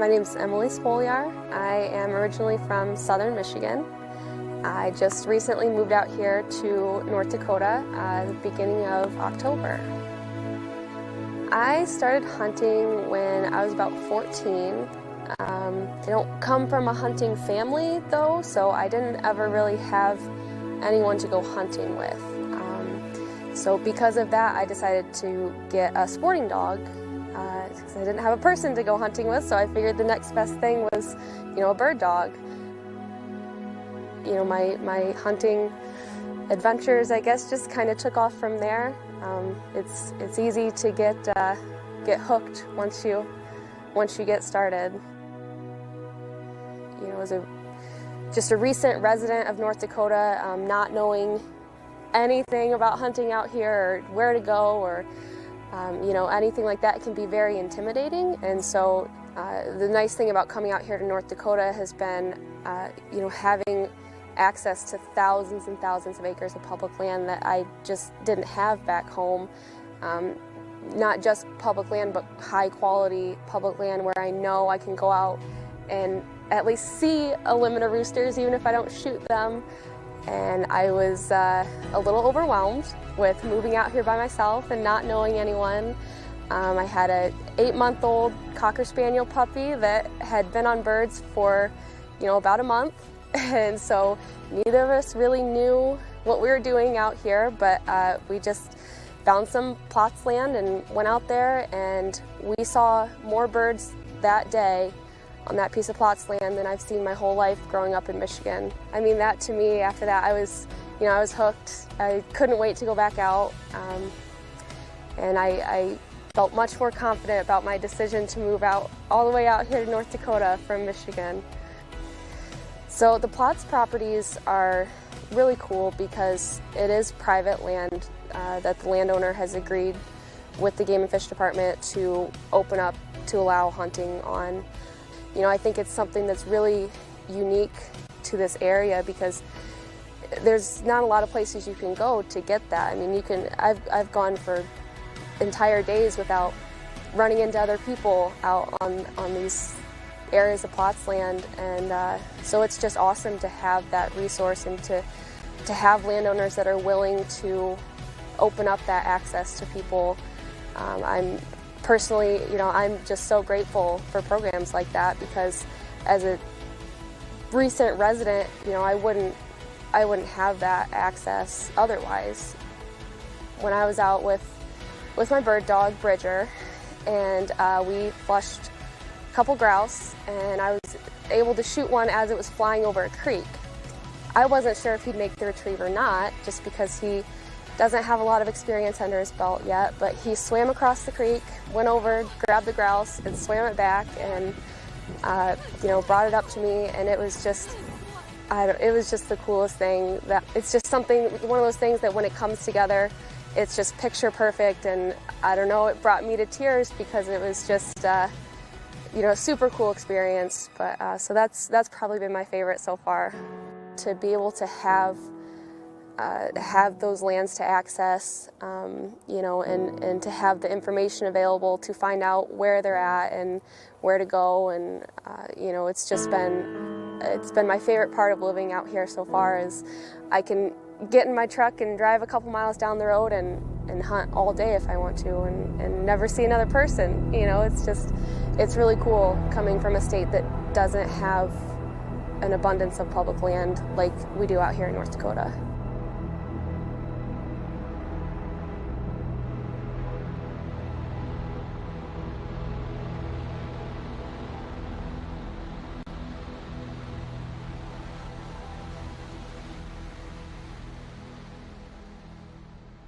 My name's Emily Spolyar. I am originally from southern Michigan. I just recently moved out here to North Dakota at the beginning of October. I started hunting when I was about 14. I don't come from a hunting family though, so I didn't ever really have anyone to go hunting with. So because of that, I decided to get a sporting dog because I didn't have a person to go hunting with, so I figured the next best thing was, a bird dog. My hunting adventures, I guess, just kind of took off from there. It's easy to get hooked once you get started. As just a recent resident of North Dakota, not knowing anything about hunting out here or where to go or anything like that can be very intimidating. And so the nice thing about coming out here to North Dakota has been having access to thousands and thousands of acres of public land that I just didn't have back home. Not just public land, but high quality public land where I know I can go out and at least see a limit of roosters even if I don't shoot them. And I was a little overwhelmed with moving out here by myself and not knowing anyone. I had an 8-month-old Cocker Spaniel puppy that had been on birds for, about a month. And so neither of us really knew what we were doing out here, but we just found some plots land and went out there, and we saw more birds that day on that piece of plots land than I've seen my whole life growing up in Michigan. I mean, that to me, after that, I was hooked. I couldn't wait to go back out, and I felt much more confident about my decision to move out all the way out here to North Dakota from Michigan. So the plots properties are really cool because it is private land that the landowner has agreed with the Game and Fish Department to open up to allow hunting on. I think it's something that's really unique to this area because there's not a lot of places you can go to get that. I mean, I've gone for entire days without running into other people out on these areas of plots land, and so it's just awesome to have that resource and to have landowners that are willing to open up that access to people. I'm personally, I'm just so grateful for programs like that because as a recent resident, I wouldn't have that access otherwise. When I was out with my bird dog, Bridger, and we flushed a couple grouse, and I was able to shoot one as it was flying over a creek. I wasn't sure if he'd make the retrieve or not, just because he doesn't have a lot of experience under his belt yet, but he swam across the creek, went over, grabbed the grouse, and swam it back, and brought it up to me, and it was just the coolest thing. That it's just something, one of those things that when it comes together, it's just picture perfect, and I don't know, it brought me to tears because it was just a super cool experience. But so that's probably been my favorite so far, to be able to have those lands to access, and to have the information available to find out where they're at and where to go, and it's been my favorite part of living out here so far is I can get in my truck and drive a couple miles down the road and hunt all day if I want to, and never see another person. It's really cool coming from a state that doesn't have an abundance of public land like we do out here in North Dakota.